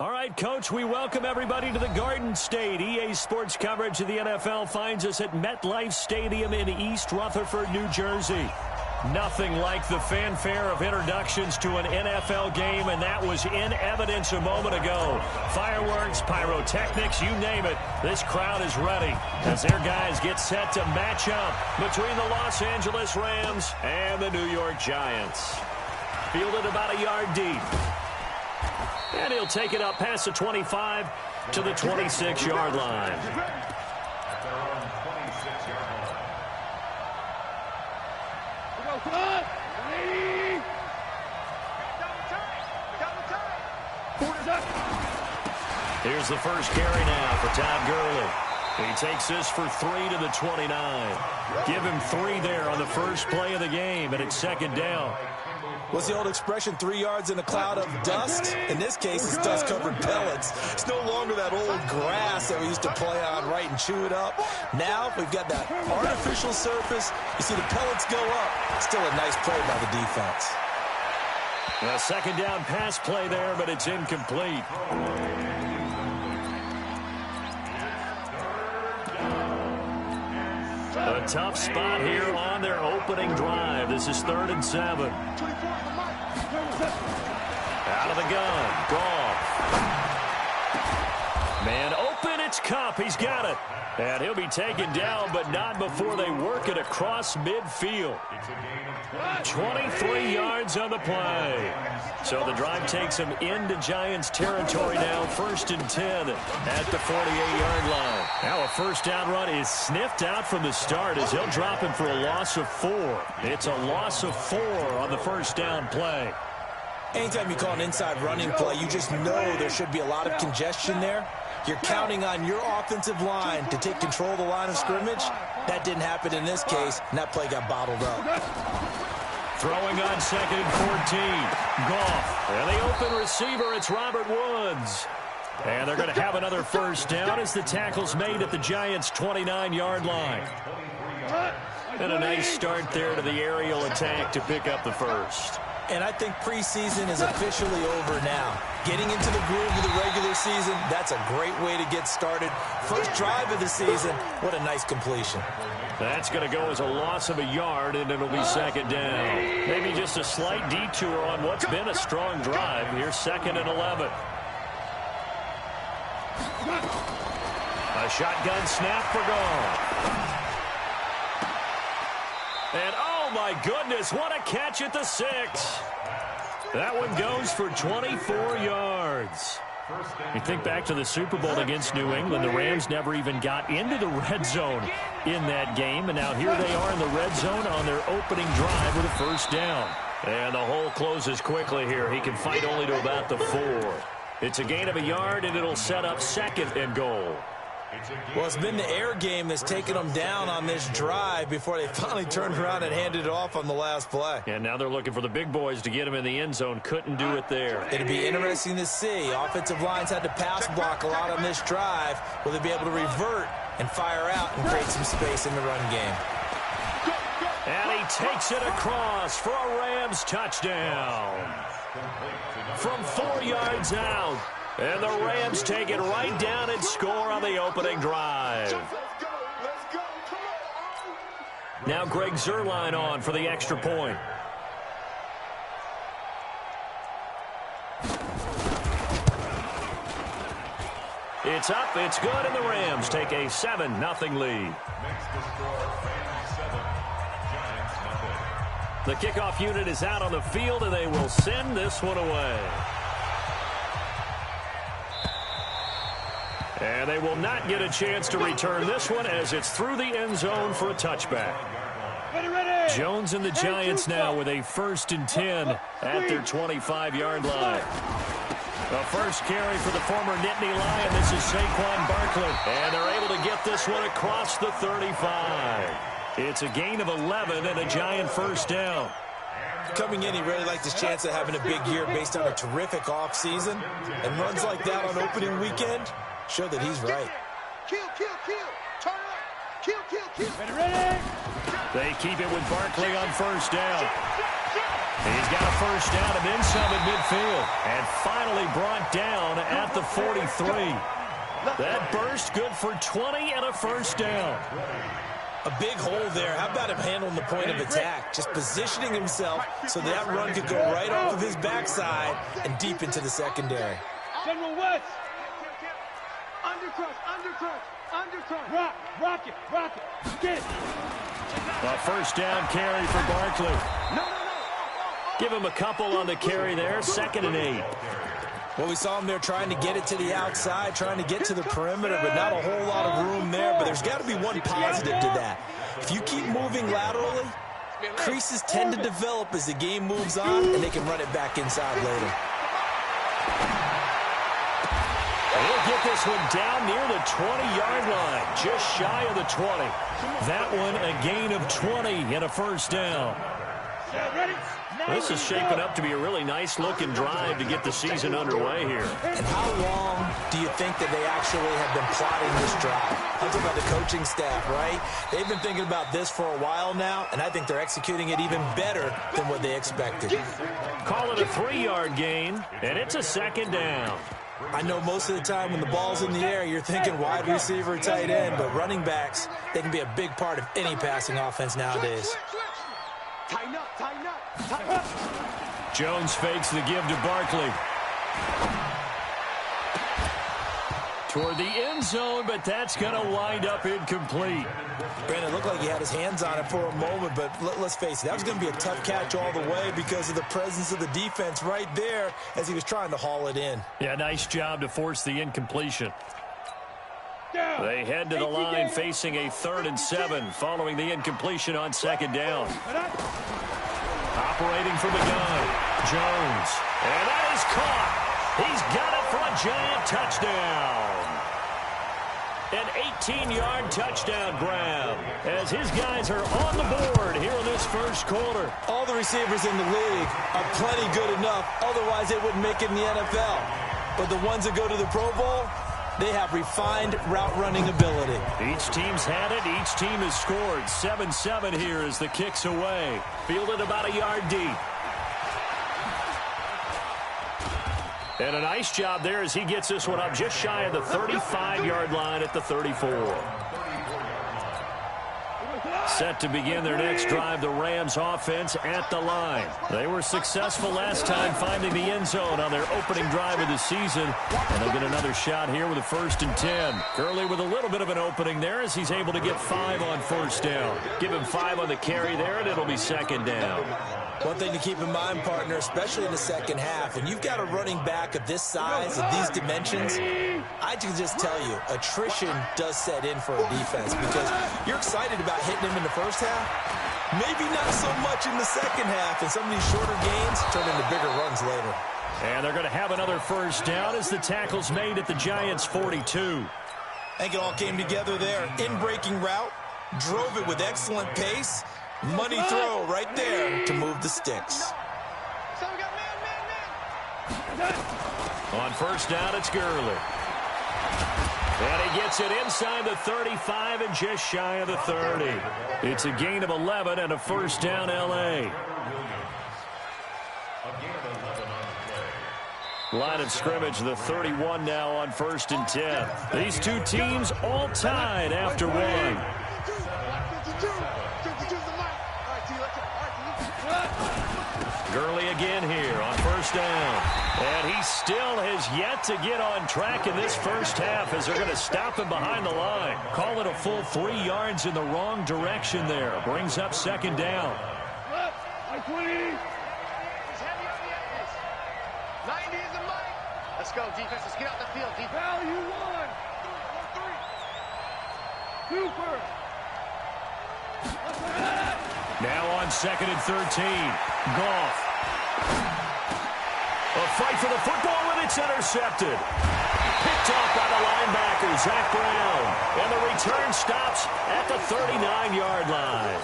All right, Coach, we welcome everybody to the Garden State. EA Sports coverage of the NFL finds us at MetLife Stadium in East Rutherford, New Jersey. Nothing like the fanfare of introductions to an NFL game, and that was in evidence a moment ago. Fireworks, pyrotechnics, you name it. This crowd is ready as their guys get set to match up between the Los Angeles Rams and the New York Giants. Fielded about a yard deep. And he'll take it up past the 25 to the 26-yard line. Here's the first carry now for Todd Gurley. He takes this for 3 to the 29. Give him 3 there on the first play of the game, and it's second down. What's the old expression, 3 yards in a cloud of dust? In this case, it's dust-covered pellets. It's no longer that old grass that we used to play on, right, and chew it up. Now we've got that artificial surface. You see the pellets go up. Still a nice play by the defense. A second down pass play there, but it's incomplete. A tough spot here on their opening drive. This is 3rd and 7. Out of the gun. Goff. Man open. It's Kupp. He's got it. And he'll be taken down, but not before they work it across midfield. 23 yards on the play. So the drive takes him into Giants territory now. 1st and 10 at the 48-yard line. Now a first down run is sniffed out from the start as he'll drop him for a loss of 4. It's a loss of 4 on the first down play. Anytime you call an inside running play, you just know there should be a lot of congestion there. You're counting on your offensive line to take control of the line of scrimmage. That didn't happen in this case, and that play got bottled up. Throwing on 2nd and 14. Goff. And the open receiver, it's Robert Woods. And they're going to have another first down as the tackle's made at the Giants' 29-yard line. And a nice start there to the aerial attack to pick up the first. And I think preseason is officially over now. Getting into the groove of the regular season, that's a great way to get started. First drive of the season, what a nice completion. That's going to go as a loss of a yard, and it'll be second down. Maybe just a slight detour on what's been a strong drive. Here's 2nd and 11. A shotgun snap for Goff. And oh my goodness, what a catch at the 6. That one goes for 24 yards. You think back to the Super Bowl against New England, the Rams never even got into the red zone in that game, and now here they are in the red zone on their opening drive with a first down. And the hole closes quickly here. He can fight only to about the 4. It's a gain of a yard, and it'll set up 2nd and goal. Well, it's been the air game that's taken them down on this drive before they finally turned around and handed it off on the last play. And now they're looking for the big boys to get him in the end zone. Couldn't do it there. It'd be interesting to see. Offensive lines had to pass block a lot on this drive. Will they be able to revert and fire out and create some space in the run game? And he takes it across for a Rams touchdown. From 4 yards out. And the Rams take it right down and score on the opening drive. Now Greg Zuerlein on for the extra point. It's up, it's good, and the Rams take a 7-0 lead. The kickoff unit is out on the field, and they will send this one away. And they will not get a chance to return this one as it's through the end zone for a touchback. Jones and the Giants now with a 1st and 10 at their 25-yard line. The first carry for the former Nittany Lion. This is Saquon Barkley. And they're able to get this one across the 35. It's a gain of 11 and a Giant first down. Coming in, he really liked his chance of having a big year based on a terrific offseason. And runs like that on opening weekend show that he's right. Turn up. Ready. They keep it with Barkley on first down. He's got a first down and then some at midfield. And finally brought down at the 43. That burst good for 20 and a first down. A big hole there. How about him handling the point of attack? Just positioning himself so that run could go right off of his backside and deep into the secondary. General West. Undercrush. Rock it. Get it. A first down carry for Barkley. No. Give him a couple on the carry there. 2nd and 8. Well, we saw him there trying to get it to the outside, trying to get to the perimeter, but not a whole lot of room there. But there's got to be one positive to that. If you keep moving laterally, creases tend to develop as the game moves on, and they can run it back inside later. He'll get this one down near the 20-yard line, just shy of the 20. That one a gain of 20 and a first down. This is shaping up to be a really nice-looking drive to get the season underway here. And how long do you think that they actually have been plotting this drive? I'm talking about the coaching staff, right? They've been thinking about this for a while now, and I think they're executing it even better than what they expected. Call it a 3-yard gain, and it's a 2nd down. I know most of the time when the ball's in the air, you're thinking wide receiver, tight end, but running backs, they can be a big part of any passing offense nowadays. Tighten up. Jones fakes the give to Barkley. Toward the end zone, but that's going to wind up incomplete. Brandon, it looked like he had his hands on it for a moment, but let's face it, that was going to be a tough catch all the way because of the presence of the defense right there as he was trying to haul it in. Yeah, nice job to force the incompletion. They head to the line facing a 3rd and 7 following the incompletion on 2nd down. Operating from the gun, Jones. And that is caught. He's got it for a giant touchdown. An 18-yard touchdown grab as his guys are on the board here in this first quarter. All the receivers in the league are plenty good enough. Otherwise, they wouldn't make it in the NFL. But the ones that go to the Pro Bowl, they have refined route running ability. Each team's had it. Each team has scored. 7-7 here as the kick's away. Fielded about a yard deep. And a nice job there as he gets this one up just shy of the 35-yard line at the 34. Set to begin their next drive, the Rams offense at the line. They were successful last time finding the end zone on their opening drive of the season. And they'll get another shot here with a 1st and 10. Gurley with a little bit of an opening there as he's able to get 5 on first down. Give him 5 on the carry there, and it'll be 2nd down. One thing to keep in mind, partner, especially in the second half, when you've got a running back of this size, of these dimensions, I can just tell you, attrition does set in for a defense because you're excited about hitting him in the first half, maybe not so much in the second half, and some of these shorter gains turn into bigger runs later. And they're going to have another first down as the tackle's made at the Giants' 42. I think it all came together there. In-breaking route, drove it with excellent pace. Money throw right there to move the sticks. So we got man. On first down, it's Gurley. And he gets it inside the 35 and just shy of the 30. It's a gain of 11 and a first down, L.A. Line of scrimmage, the 31 now on 1st and 10. These two teams all tied after one. Gurley again here on first down. And he still has yet to get on track in this first half as they're going to stop him behind the line. Call it a full 3 yards in the wrong direction there. Brings up 2nd down. 90 is the mic. Let's go, defense. Let's get out the field. Value 1. 2 first. Now on 2nd and 13. Goff. A fight for the football, and it's intercepted. Picked off by the linebacker, Zach Brown. And the return stops at the 39-yard line.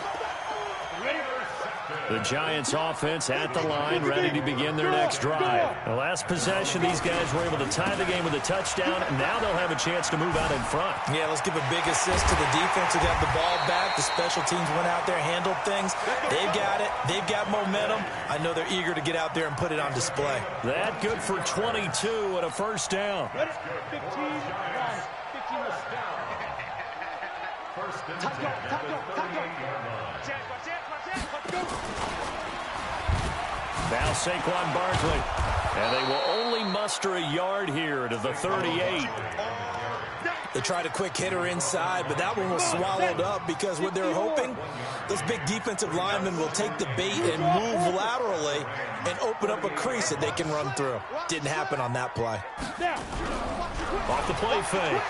The Giants offense at the line, ready to begin their next drive. The last possession, these guys were able to tie the game with a touchdown, and now they'll have a chance to move out in front. Yeah, let's give a big assist to the defense who got the ball back. The special teams went out there, handled things. They've got it. They've got momentum. I know they're eager to get out there and put it on display. That good for 22 and a first down. 15 down. Now Saquon Barkley. And they will only muster a yard here to the 38. They tried a quick hitter inside, but that one was swallowed up because what they're hoping, those big defensive linemen will take the bait and move laterally and open up a crease that they can run through. Didn't happen on that play. Off the play fake.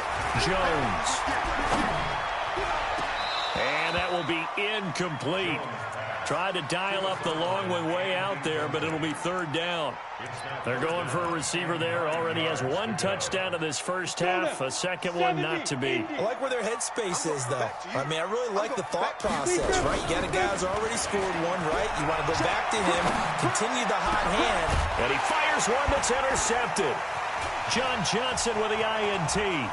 Jones. And that will be incomplete. Tried to dial up the long one way out there, but it'll be third down. They're going for a receiver there. Already has one touchdown in this first half. A second one not to be. I like where their headspace is, though. I mean, I really like the thought process, right? You got a guy who's already scored one, right? You want to go back to him, continue the hot hand. And he fires one that's intercepted. John Johnson with the INT.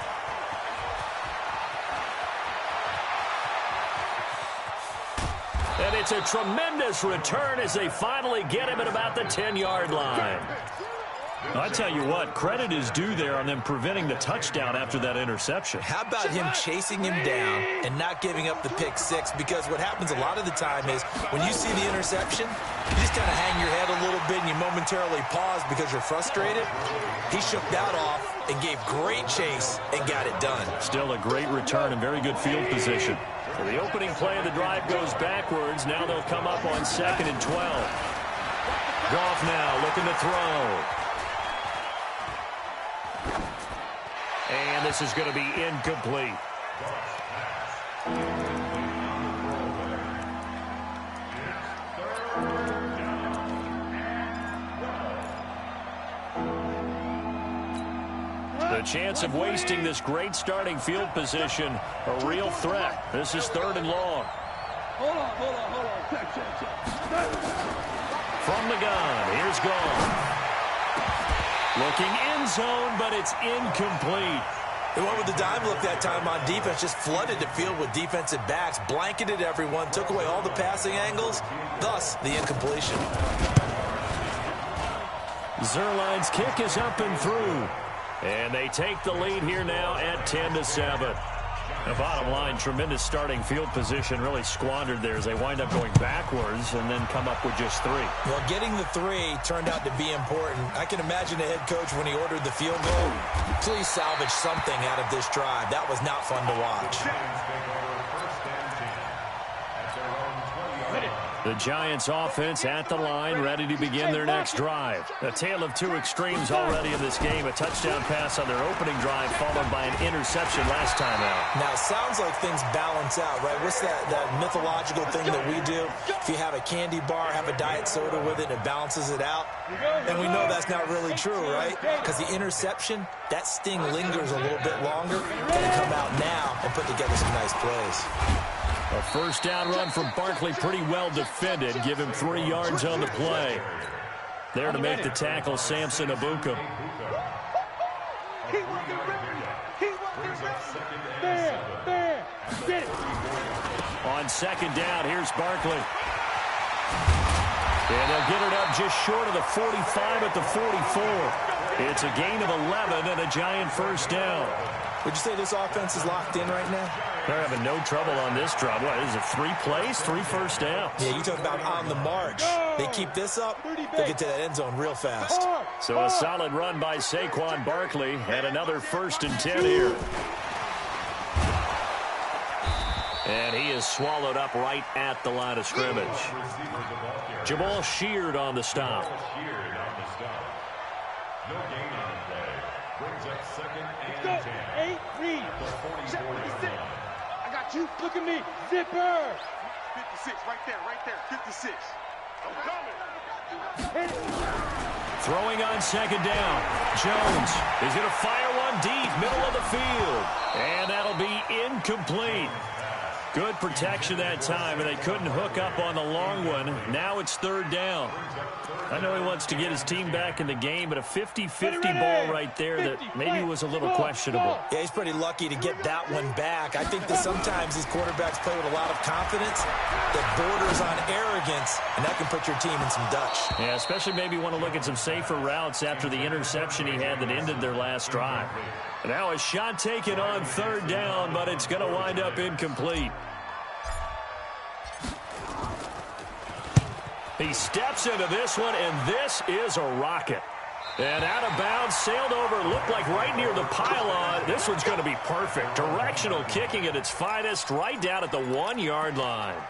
And it's a tremendous return as they finally get him at about the 10-yard line. I tell you what, credit is due there on them preventing the touchdown after that interception. How about him chasing him down and not giving up the pick six? Because what happens a lot of the time is when you see the interception, you just kind of hang your head a little bit and you momentarily pause because you're frustrated. He shook that off and gave great chase and got it done. Still a great return and very good field position. So the opening play of the drive goes backwards. Now they'll come up on 2nd and 12. Goff now looking to throw. And this is going to be incomplete. The chance of wasting this great starting field position, a real threat. This is 3rd and long. Hold on. Check. From the gun, here's Goff. Looking end zone, but it's incomplete. They went with the dime look that time on defense, just flooded the field with defensive backs, blanketed everyone, took away all the passing angles, thus the incompletion. Zerline's kick is up and through. And they take the lead here now at 10-7. The bottom line, tremendous starting field position, really squandered there as they wind up going backwards and then come up with just 3. Well, getting the 3 turned out to be important. I can imagine the head coach when he ordered the field goal. Please salvage something out of this drive. That was not fun to watch. The Giants offense at the line, ready to begin their next drive. A tale of two extremes already in this game. A touchdown pass on their opening drive, followed by an interception last time out. Now, it sounds like things balance out, right? What's that mythological thing that we do? If you have a candy bar, have a diet soda with it, it balances it out. And we know that's not really true, right? Because the interception, that sting lingers a little bit longer. Gonna come out now and put together some nice plays. A first down run from Barkley, pretty well defended. Give him 3 yards on the play. There to make the tackle, Samson Abuka. On 2nd down, here's Barkley. And they'll get it up just short of the 45 at the 44. It's a gain of 11 and a Giant first down. Would you say this offense is locked in right now? They're having no trouble on this drive. What, is it 3 plays, 3 first downs? Yeah, you talk about on the march. They keep this up, they'll get to that end zone real fast. So a solid run by Saquon Barkley and another 1st and 10 here. And he is swallowed up right at the line of scrimmage. Jamal Sheard on the stop. No gain on the play. Brings up 2nd and 10. 8 read. Check 56. I got you. Look at me. Zipper. 56 right there. 56. I'm coming. Throwing on 2nd down. Jones is going to fire one deep, middle of the field. And that'll be incomplete. Good protection that time, and they couldn't hook up on the long one. Now it's third down. I know he wants to get his team back in the game, but a 50-50 ball right there that maybe was a little questionable. Yeah, he's pretty lucky to get that one back. I think that sometimes these quarterbacks play with a lot of confidence that borders on arrogance, and that can put your team in some Dutch. Yeah, especially maybe want to look at some safer routes after the interception he had that ended their last drive. Now a shot taken on third down, but it's going to wind up incomplete. He steps into this one, and this is a rocket. And out of bounds, sailed over, looked like right near the pylon. This one's going to be perfect. Directional kicking at its finest, right down at the 1-yard line.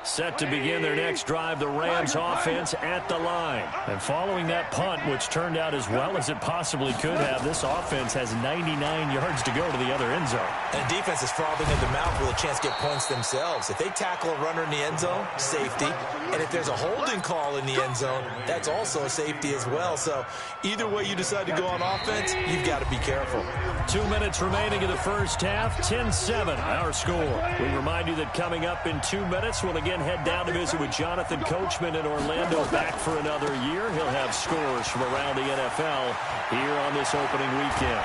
Set to begin their next drive, the Rams offense at the line. And following that punt, which turned out as well as it possibly could have, this offense has 99 yards to go to the other end zone. And defense is frothing at the mouth with a chance to get points themselves. If they tackle a runner in the end zone, safety. And if there's a holding call in the end zone, that's also a safety as well. So either way you decide to go on offense, you've got to be careful. 2 minutes remaining in the first half, 10-7 our score. We remind you that coming up in 2 minutes, we'll again head down to visit with Jonathan Coachman in Orlando, back for another year. He'll have scores from around the NFL here on this opening weekend.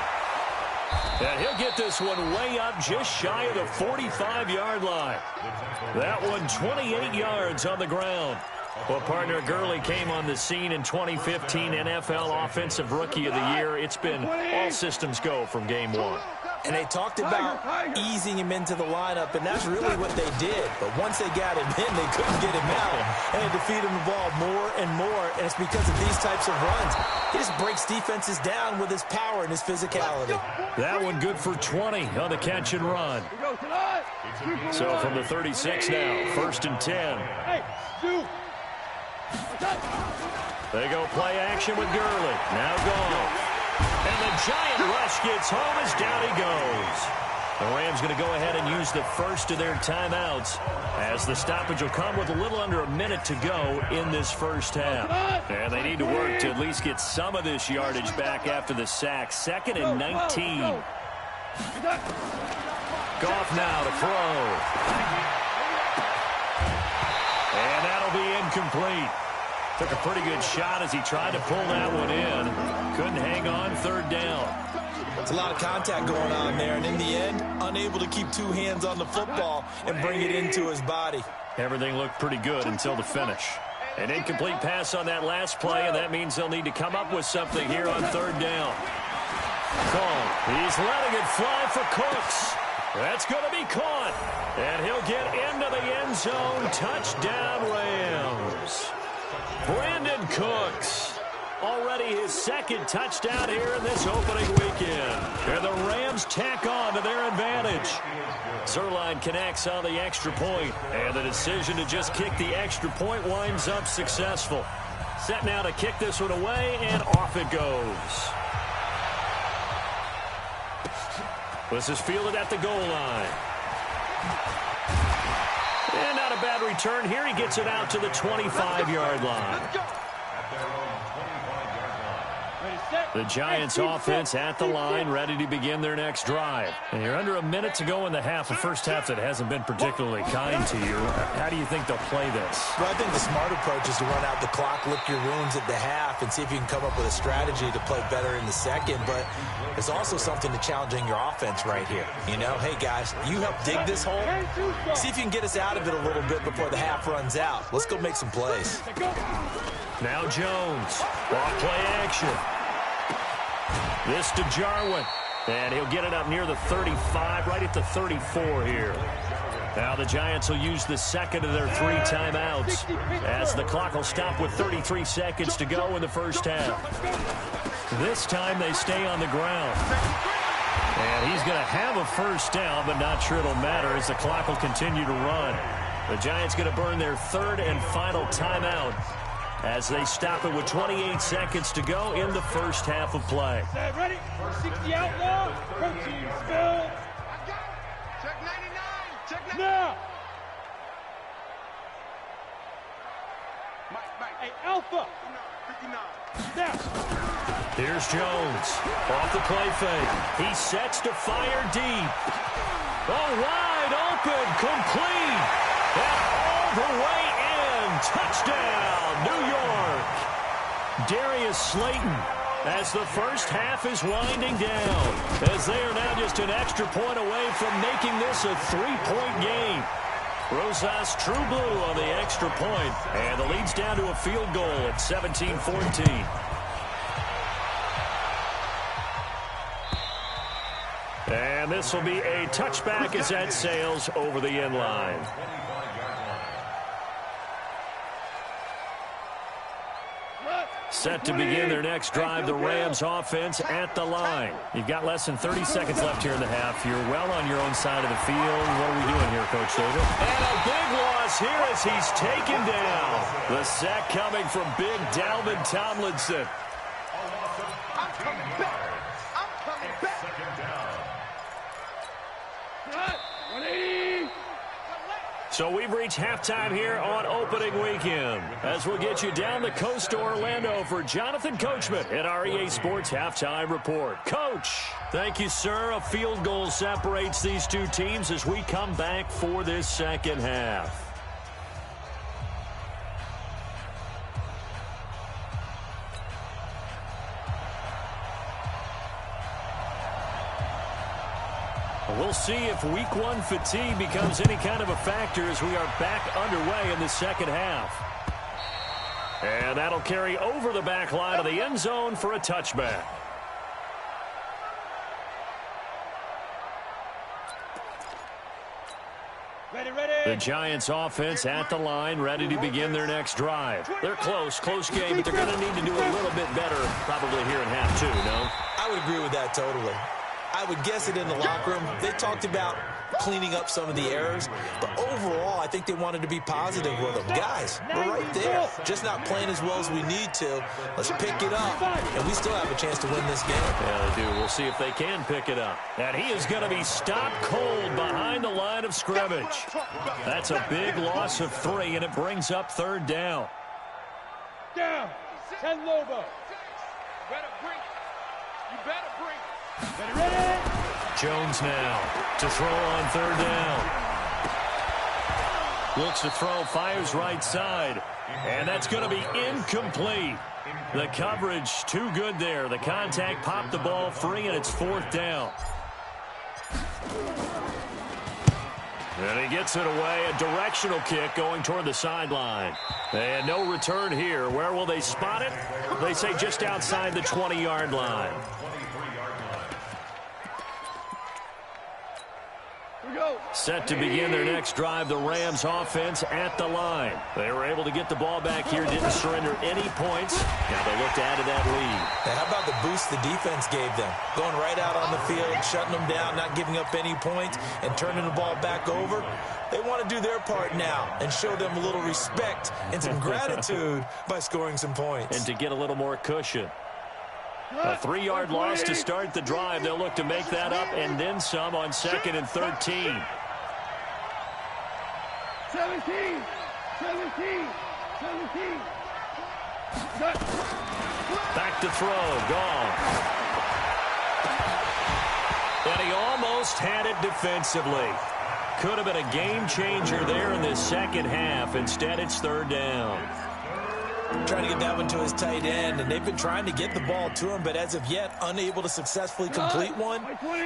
And he'll get this one way up just shy of the 45-yard line. That one 28 yards on the ground. Well, partner, Gurley came on the scene in 2015 NFL Offensive Rookie of the Year. It's been all systems go from game one. And they talked about easing him into the lineup, and that's really what they did. But once they got him in, they couldn't get him out. And they defeat him the ball more and more, and it's because of these types of runs. He just breaks defenses down with his power and his physicality. That one good for 20 on the catch and run. So from the 36 now, 1st and 10. They go play action with Gurley. Now gone. And the giant rush gets home as down he goes. The Rams going to go ahead and use the first of their timeouts as the stoppage will come with a little under a minute to go in this first half. And they need to work to at least get some of this yardage back after the sack. 2nd and 19. Goff now to throw. And that'll be incomplete. Took a pretty good shot as he tried to pull that one in. Couldn't hang on, 3rd down. There's a lot of contact going on there, and in the end, unable to keep 2 hands on the football and bring it into his body. Everything looked pretty good until the finish. An incomplete pass on that last play, and that means they'll need to come up with something here on 3rd down. Cole, he's letting it fly for Cooks. That's going to be caught, and he'll get into the end zone. Touchdown, Rams. Brandon Cooks, already his 2nd touchdown here in this opening weekend. And the Rams tack on to their advantage. Zerline connects on the extra point, and the decision to just kick the extra point winds up successful. Set now to kick this one away, and off it goes. This is fielded at the goal line. And not a bad return here. He gets it out to the 25-yard line. The Giants offense at the line, ready to begin their next drive. And you're under a minute to go in the half, a first half that hasn't been particularly kind to you. How do you think they'll play this? Well, I think the smart approach is to run out the clock, lick your wounds at the half, and see if you can come up with a strategy to play better in the second. But there's also something to challenging your offense right here. You know, hey, guys, you help dig this hole. See if you can get us out of it a little bit before the half runs out. Let's go make some plays. Now Jones, off play action. This to Jarwin, and he'll get it up near the 35, right at the 34 here. Now the Giants will use the 2nd of their 3 timeouts as the clock will stop with 33 seconds to go in the first half. This time they stay on the ground. And he's going to have a first down, but not sure it'll matter as the clock will continue to run. The Giants going to burn their 3rd and final timeout as they stop it with 28 seconds to go in the first half of play. Ready? 60 outlaw. Protein spill. Check 99. Check 99. Now. Mike. Hey, Alpha. 59. Now. Here's Jones. Off the play fake. He sets to fire deep. Oh, wide open. Complete. And all the way in. Touchdown, New York. Darius Slayton, as the first half is winding down, as they are now just an extra point away from making this a 3-point game. Rosas True Blue on the extra point, and the lead's down to a field goal at 17-14. And this will be a touchback as that sails over the end line. Set to begin their next drive, the Rams offense at the line. You've got less than 30 seconds left here in the half. You're well on your own side of the field. What are we doing here, Coach David? And a big loss here as he's taken down. The sack coming from big Dalvin Tomlinson. I'm coming back. I'm coming back. Second down. 180. So we've reached halftime here on opening weekend, as we'll get you down the coast to Orlando for Jonathan Coachman at our EA Sports Halftime Report. Coach, thank you, sir. A field goal separates these two teams as we come back for this second half. We'll see if week one fatigue becomes any kind of a factor as we are back underway in the second half. And that'll carry over the back line of the end zone for a touchback. Ready, ready. The Giants offense at the line, ready to begin their next drive. They're close game, but they're going to need to do a little bit better probably here in half two, no? I would agree with that totally. I would guess it in the locker room. They talked about cleaning up some of the errors, but overall, I think they wanted to be positive with them. Guys, we're right there. Just not playing as well as we need to. Let's pick it up, and we still have a chance to win this game. Yeah, they do. We'll see if they can pick it up. And he is going to be stopped cold behind the line of scrimmage. That's a big loss of 3, and it brings up third down. Down. 10 Lobo. Better bring. You better bring. Ready, ready. Jones now to throw on third down. Looks to throw, fires right side. And that's going to be incomplete. The coverage too good there. The contact popped the ball free, and it's fourth down. And he gets it away. A directional kick going toward the sideline. And no return here. Where will they spot it? They say just outside the 20-yard line. Set to begin their next drive, the Rams offense at the line. They were able to get the ball back here, didn't surrender any points. Now they look to add to that lead. Now, how about the boost the defense gave them? Going right out on the field, shutting them down, not giving up any points, and turning the ball back over. They want to do their part now and show them a little respect and some gratitude by scoring some points. And to get a little more cushion. A 3-yard loss to start the drive. They'll look to make that up and then some on 2nd and 13. 17. Back to throw. Gone. And he almost had it defensively. Could have been a game changer there in this second half. Instead, it's third down. Trying to get that one to his tight end, and they've been trying to get the ball to him, but as of yet, unable to successfully complete one.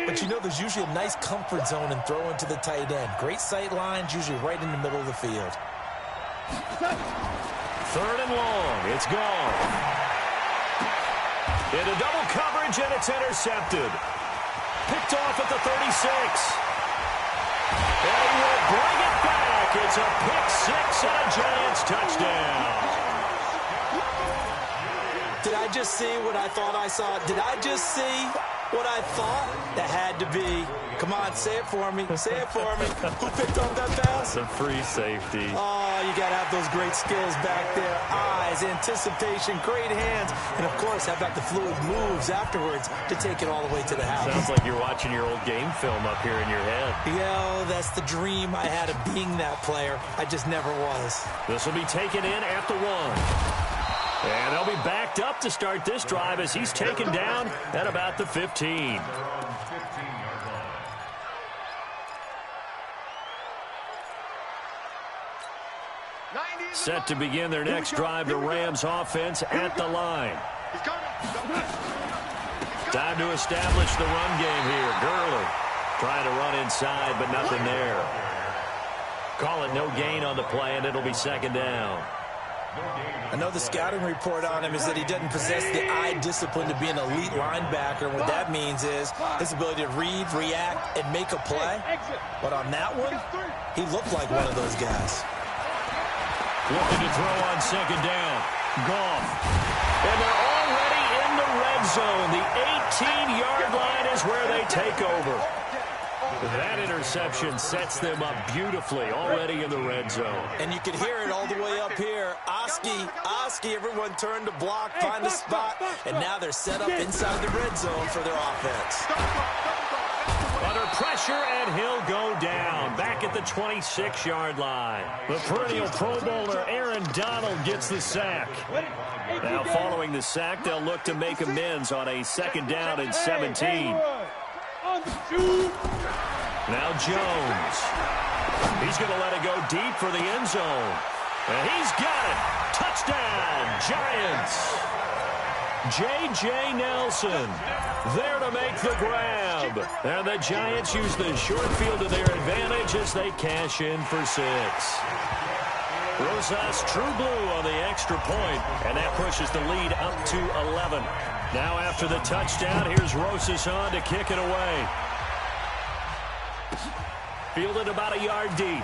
But you know, there's usually a nice comfort zone in throwing to the tight end. Great sight lines, usually right in the middle of the field. Third and long. It's gone. Into double coverage, and it's intercepted. Picked off at the 36. And he will bring it back. It's a pick six and a Giants touchdown. Did I just see what I thought I saw? Did I just see what I thought? That had to be. Come on, say it for me. Say it for me. Who picked up that pass? The free safety. Oh, you got to have those great skills back there. Eyes, anticipation, great hands. And, of course, how about the fluid moves afterwards to take it all the way to the house? Sounds like you're watching your old game film up here in your head. Yeah, that's the dream I had of being that player. I just never was. This will be taken in at the 1. And they'll be backed up to start this drive as he's taken down at about the 15. Set to begin their next drive, the Rams offense at the line. Time to establish the run game here. Gurley trying to run inside, but nothing there. Call it no gain on the play, and it'll be second down. I know the scouting report on him is that he doesn't possess the eye discipline to be an elite linebacker. And what that means is his ability to read, react, and make a play. But on that one, he looked like one of those guys. Looking to throw on second down. Goff. And they're already in the red zone. The 18-yard line is where they take over. That interception sets them up beautifully already in the red zone. And you can hear it all the way up here. Oski, everyone turned to block, find a spot, and now they're set up inside the red zone for their offense. Under pressure, and he'll go down. Back at the 26-yard line. The perennial Pro Bowler Aaron Donald gets the sack. Now following the sack, they'll look to make amends on a second down and 17. Now Jones. He's going to let it go deep for the end zone. And he's got it. Touchdown, Giants. J.J. Nelson there to make the grab. And the Giants use the short field to their advantage as they cash in for 6. Rosas true blue on the extra point, and that pushes the lead up to 11. Now after the touchdown, here's Rosas on to kick it away. Fielded about a yard deep.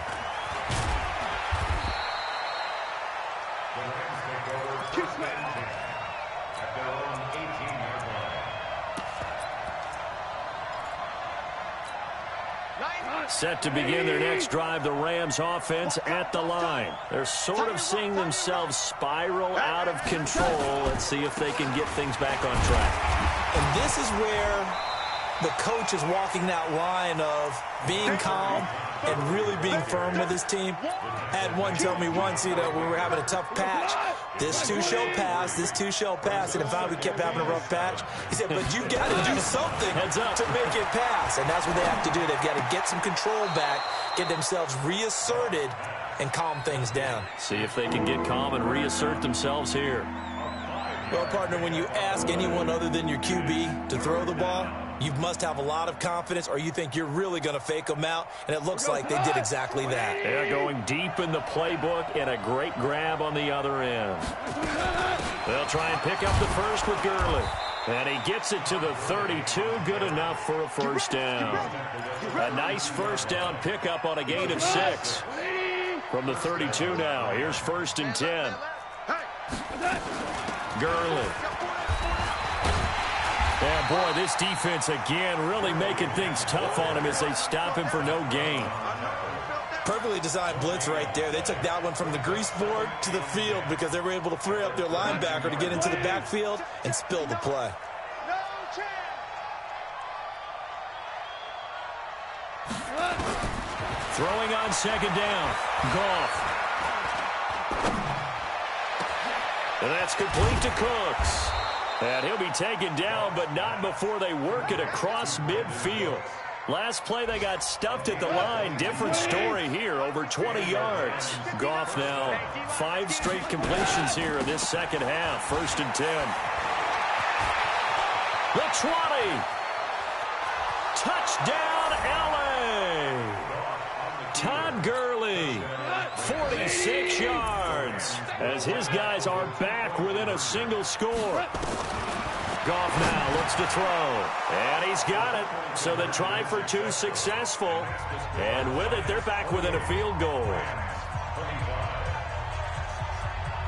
Set to begin their next drive, the Rams offense at the line. They're sort of seeing themselves spiral out of control. Let's see if they can get things back on track. And this is where the coach is walking that line of being calm and really being firm with his team. Had one tell me once, we were having a tough patch. This too shall pass, this too shall pass. And in fact, we kept having a rough patch. He said, but you got to do something to make it pass. And that's what they have to do. They've got to get some control back, get themselves reasserted, and calm things down. See if they can get calm and reassert themselves here. Well, partner, when you ask anyone other than your QB to throw the ball, you must have a lot of confidence, or you think you're really going to fake them out, and it looks like they did exactly that. They're going deep in the playbook, and a great grab on the other end. They'll try and pick up the first with Gurley. And he gets it to the 32, good enough for a first down. A nice first down pickup on a gain of 6. From the 32 now, here's 1st and 10. Gurley. Yeah, boy, this defense again really making things tough on him as they stop him for no gain. Perfectly designed blitz right there. They took that one from the grease board to the field because they were able to free up their linebacker to get into the backfield and spill the play. Throwing on second down. Goff. And that's complete to Cooks. And he'll be taken down, but not before they work it across midfield. Last play, they got stuffed at the line. Different story here, over 20 yards. Goff now 5 straight completions here in this second half. 1st and 10. The 20. Touchdown, L.A. Todd Gurley, 46 yards, as his guys are back within a single score. Goff now looks to throw, and he's got it. So the try for 2 successful, and with it, they're back within a field goal.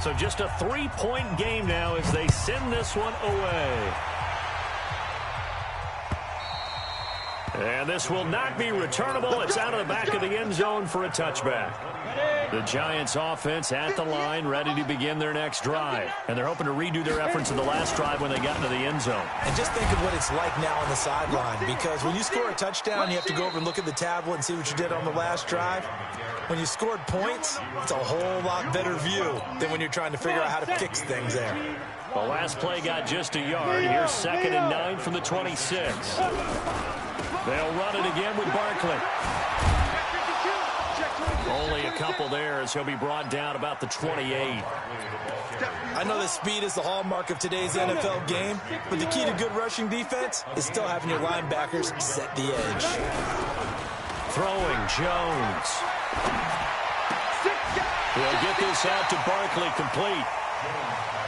So just a 3-point game now as they send this one away. And this will not be returnable. It's out of the back of the end zone for a touchback. The Giants offense at the line, ready to begin their next drive. And they're hoping to redo their efforts of the last drive when they got into the end zone. And just think of what it's like now on the sideline, because when you score a touchdown, you have to go over and look at the tablet and see what you did on the last drive. When you scored points, it's a whole lot better view than when you're trying to figure out how to fix things there. The last play got just a yard. Here's 2nd and 9 from the 26. They'll run it again with Barkley. Only a couple there as he'll be brought down about the 28. I know that speed is the hallmark of today's NFL game, but the key to good rushing defense is still having your linebackers set the edge. Throwing Jones. He'll get this out to Barkley, complete.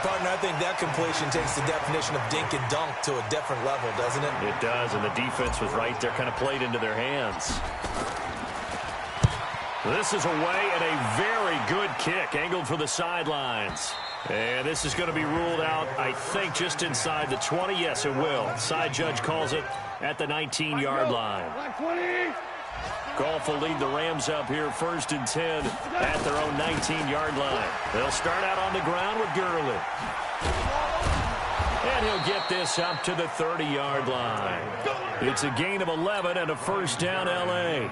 Partner, I think that completion takes the definition of dink and dunk to a different level, doesn't it? It does, and the defense was right there, kind of played into their hands. This is away and a very good kick, angled for the sidelines. And this is going to be ruled out, I think, just inside the 20. Yes, it will. Side judge calls it at the 19-yard line. Goff will lead the Rams up here 1st and 10 at their own 19-yard line. They'll start out on the ground with Gurley. And he'll get this up to the 30-yard line. It's a gain of 11 and a first down, L.A.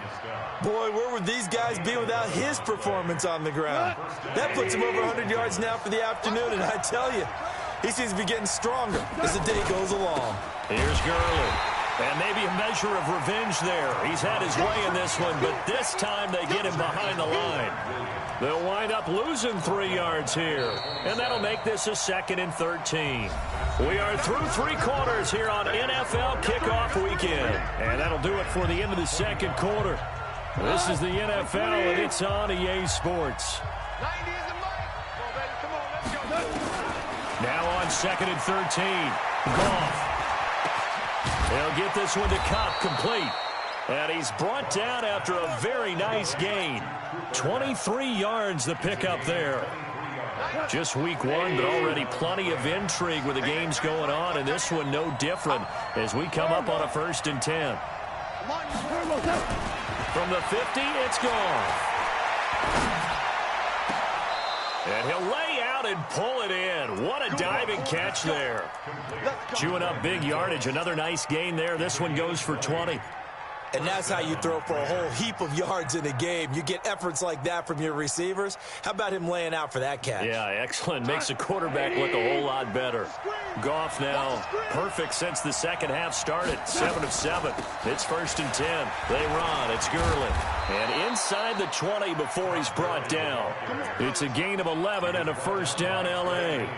Boy, where would these guys be without his performance on the ground? That puts him over 100 yards now for the afternoon, and I tell you, he seems to be getting stronger as the day goes along. Here's Gurley. And maybe a measure of revenge there. He's had his way in this one, but this time they get him behind the line. They'll wind up losing 3 yards here. And that'll make this a 2nd and 13. We are through 3 quarters here on NFL Kickoff Weekend. And that'll do it for the end of the 2nd quarter. This is the NFL, and it's on EA Sports. Now on 2nd and 13. Goff. He'll get this one to Cobb, complete. And he's brought down after a very nice gain. 23 yards the pickup there. Just week 1, but already plenty of intrigue with the games going on, and this one no different as we come up on a 1st and 10. From the 50, it's gone. And he'll lay out and pull it in. What a diving catch there. Chewing up big yardage. Another nice gain there. This one goes for 20. And that's how you throw for a whole heap of yards in a game. You get efforts like that from your receivers. How about him laying out for that catch? Yeah, excellent. Makes the quarterback look a whole lot better. Goff now perfect since the second half started. 7 of 7. It's 1st and 10. They run. It's Gurley. And inside the 20 before he's brought down. It's a gain of 11 and a first down, L.A.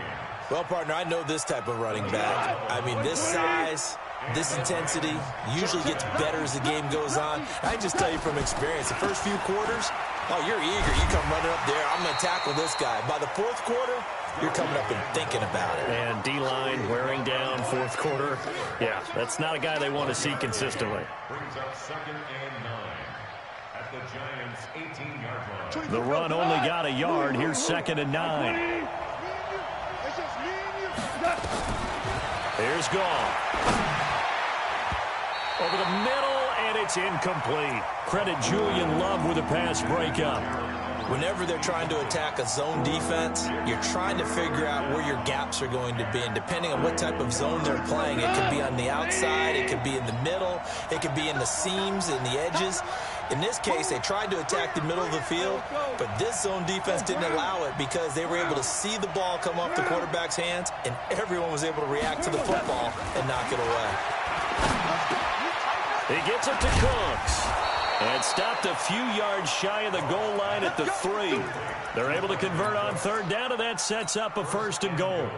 Well, partner, I know this type of running back. I mean, this size, this intensity usually gets better as the game goes on. I just tell you from experience, the first few quarters, oh, you're eager. You come running up there. I'm going to tackle this guy. By the 4th quarter, you're coming up and thinking about it. And D-line wearing down 4th quarter. Yeah, that's not a guy they want to see consistently. Brings up 2nd and 9 at the Giants' 18-yard line. The run only got a yard. Here's 2nd and 9. Here's Goff. Over the middle, and it's incomplete. Credit Julian Love with a pass breakup. Whenever they're trying to attack a zone defense, you're trying to figure out where your gaps are going to be. And depending on what type of zone they're playing, it could be on the outside, it could be in the middle, it could be in the seams, in the edges. In this case, they tried to attack the middle of the field, but this zone defense didn't allow it because they were able to see the ball come off the quarterback's hands, and everyone was able to react to the football and knock it away. He gets it to Cooks. And stopped a few yards shy of the goal line at the 3. They're able to convert on 3rd down, and that sets up a 1st and goal.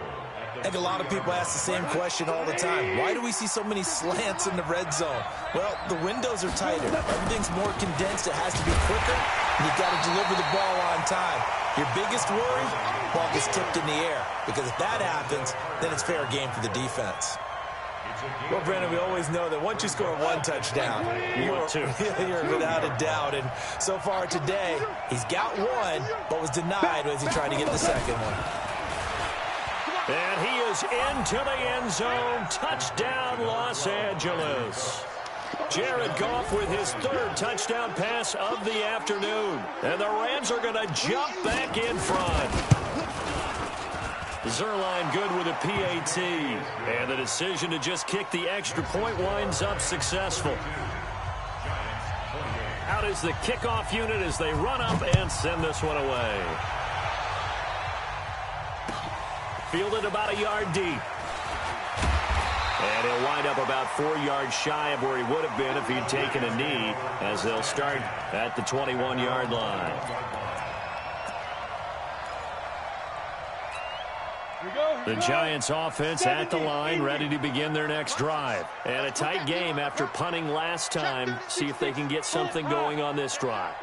I think a lot of people ask the same question all the time. Why do we see so many slants in the red zone? Well, the windows are tighter. Everything's more condensed. It has to be quicker, and you've got to deliver the ball on time. Your biggest worry, ball gets tipped in the air. Because if that happens, then it's fair game for the defense. Well, Brandon, we always know that once you score 1 touchdown, you're without a doubt. And so far today, he's got 1, but was denied as he tried to get the 2nd one. And he is into the end zone. Touchdown, Los Angeles. Jared Goff with his third touchdown pass of the afternoon. And the Rams are going to jump back in front. Zerline good with a PAT. And the decision to just kick the extra point winds up successful. Out is the kickoff unit as they run up and send this one away. Fielded about a yard deep. And he'll wind up about 4 yards shy of where he would have been if he'd taken a knee, as they'll start at the 21-yard line. The Giants offense at the line, ready to begin their next drive. And a tight game after punting last time. See if they can get something going on this drive.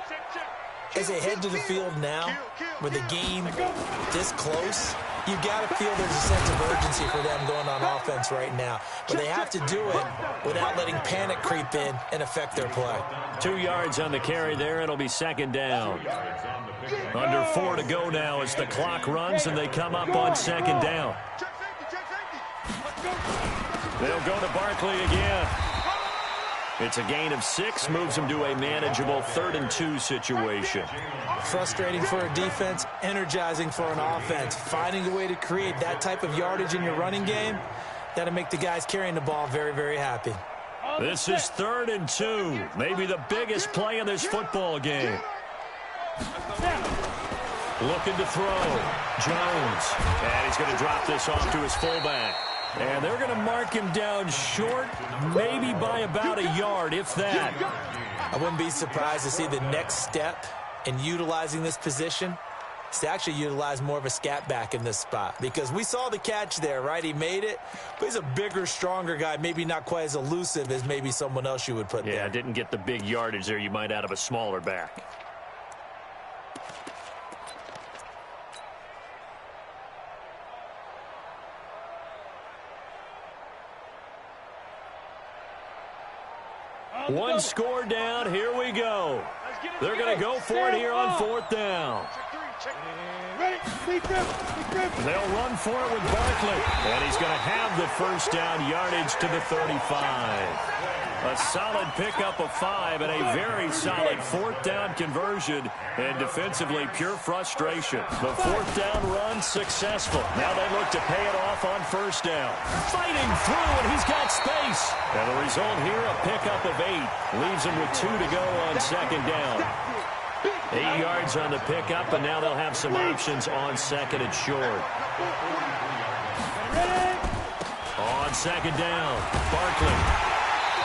As they head to the field now, with the game this close, you got to feel there's a sense of urgency for them going on offense right now. But they have to do it without letting panic creep in and affect their play. 2 yards on the carry there. It'll be second down. Under 4 to go now as the clock runs and they come up on second down. They'll go to Barkley again. It's a gain of 6, moves them to a manageable 3rd and 2 situation. Frustrating for a defense, energizing for an offense. Finding a way to create that type of yardage in your running game, that'll make the guys carrying the ball very, very happy. This is 3rd and 2, maybe the biggest play in this football game. Looking to throw. Jones. And he's going to drop this off to his fullback. And they're going to mark him down short, maybe by about a yard, if that. I wouldn't be surprised to see the next step in utilizing this position is to actually utilize more of a scat back in this spot. Because we saw the catch there, right? He made it, but he's a bigger, stronger guy, maybe not quite as elusive as maybe someone else you would put there. Yeah, didn't get the big yardage there you might out of a smaller back. One score down. Here we go. They're going to go for it here on 4th down. They'll run for it with Barkley. And he's going to have the first down yardage to the 35. A solid pickup of 5 and a very solid 4th down conversion. And defensively, pure frustration. The 4th down run successful. Now they look to pay it off on 1st down. Fighting through, and he's got space. And the result here, a pickup of 8. Leaves him with 2 to go on 2nd down. 8 yards on the pickup, and now they'll have some options on 2nd and short. On 2nd down, Barkley.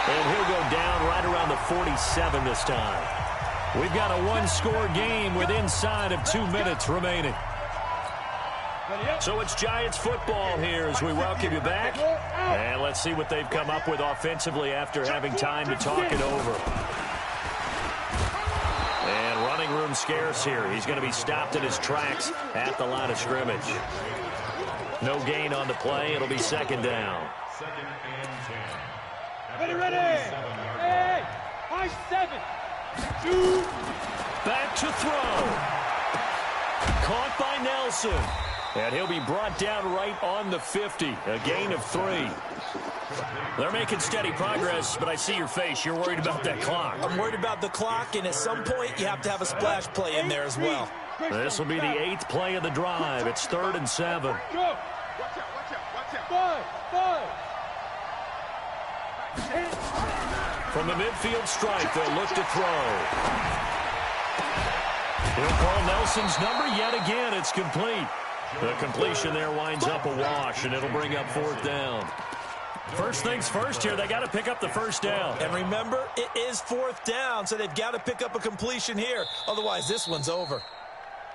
And he'll go down right around the 47 this time. We've got a one-score game with inside of 2 minutes remaining. So it's Giants football here as we welcome you back. And let's see what they've come up with offensively after having time to talk it over. And running room scarce here. He's going to be stopped in his tracks at the line of scrimmage. No gain on the play. It'll be 2nd down. Ready. Hey, high 7. 2. Back to throw. Caught by Nelson. And he'll be brought down right on the 50. A gain of 3. They're making steady progress, but I see your face. You're worried about that clock. I'm worried about the clock, and at some point you have to have a splash play in there as well. This will be the 8th play of the drive. It's 3rd and 7. Go. Watch out. 5. From the midfield stripe, they'll look to throw. He'll call Nelson's number yet again. It's complete. The completion there winds up a wash, and it'll bring up 4th down. First things first here, they got to pick up the 1st down. And remember, it is 4th down, so they've got to pick up a completion here. Otherwise, this one's over.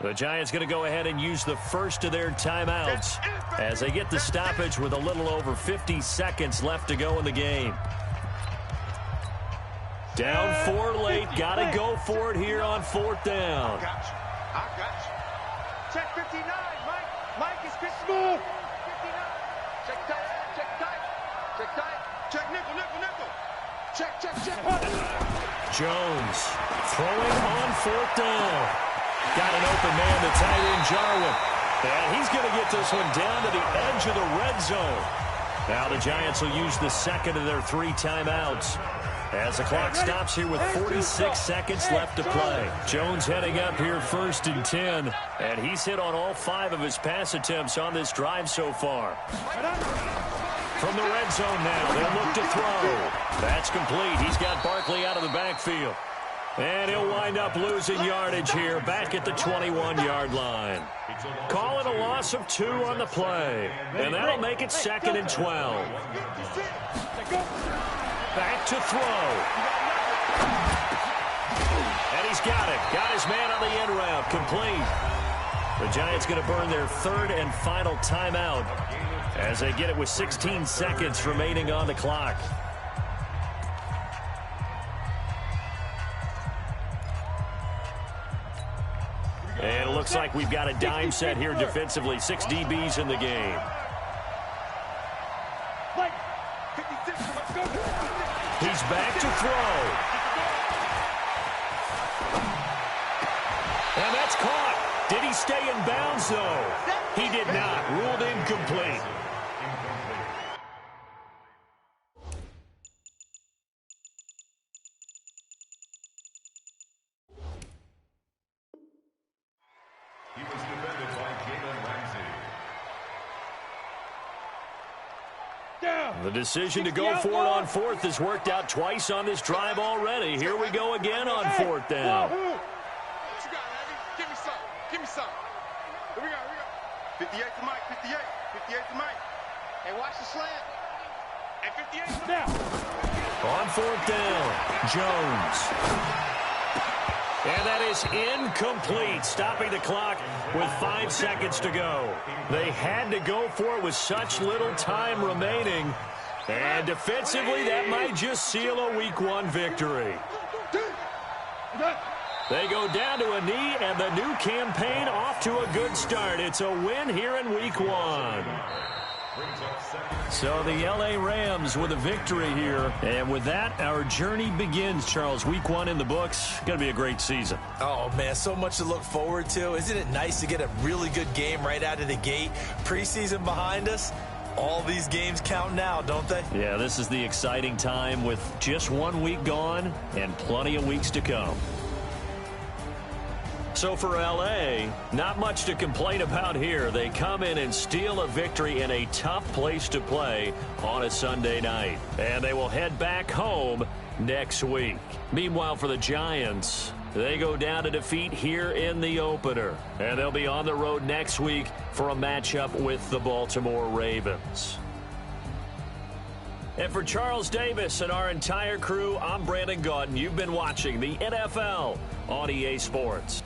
The Giants going to go ahead and use the first of their timeouts as they get the stoppage with a little over 50 seconds left to go in the game. Down 4 late. Got to go for it here on 4th down. I got you. Check 59, Mike. Mike is 59. Check tight. Check nickel. Check. Jones throwing on 4th down. Got an open man to tight end Jarwin. And he's going to get this one down to the edge of the red zone. Now the Giants will use the second of their 3 timeouts. As the clock stops here with 46 seconds left to play. Jones heading up here 1st and 10. And he's hit on all 5 of his pass attempts on this drive so far. From the red zone now, they'll look to throw. That's complete. He's got Barkley out of the backfield. And he'll wind up losing yardage here back at the 21-yard line. Calling a loss of 2 on the play. And that'll make it 2nd and 12. Back to throw. And he's got it. Got his man on the end route. Complete. The Giants going to burn their 3rd and final timeout as they get it with 16 seconds remaining on the clock. And it looks like we've got a dime set here defensively. 6 DBs in the game. He's back to throw. And that's caught. Did he stay in bounds, though? He did not. Ruled incomplete. He was defended by Jalen Ramsey. The decision to go for it on 4th has worked out twice on this drive already. Here we go again on 4th down. What you got, Abby? Give me some. Give me some. Here we go. 58 to Mike. 58. 58 to Mike. Hey, watch the slant. And 58 to now. On 4th down, Jones. And that is incomplete, stopping the clock with 5 seconds to go. They had to go for it with such little time remaining. And defensively, that might just seal a Week 1 victory. They go down to a knee, and the new campaign off to a good start. It's a win here in Week 1. So the L.A. Rams with a victory here. And with that, our journey begins, Charles. Week 1 in the books. Going to be a great season. Oh, man, so much to look forward to. Isn't it nice to get a really good game right out of the gate? Preseason behind us. All these games count now, don't they? Yeah, this is the exciting time with just 1 week gone and plenty of weeks to come. So for L.A., not much to complain about here. They come in and steal a victory in a tough place to play on a Sunday night. And they will head back home next week. Meanwhile, for the Giants, they go down to defeat here in the opener. And they'll be on the road next week for a matchup with the Baltimore Ravens. And for Charles Davis and our entire crew, I'm Brandon Gaudin. You've been watching the NFL on EA Sports.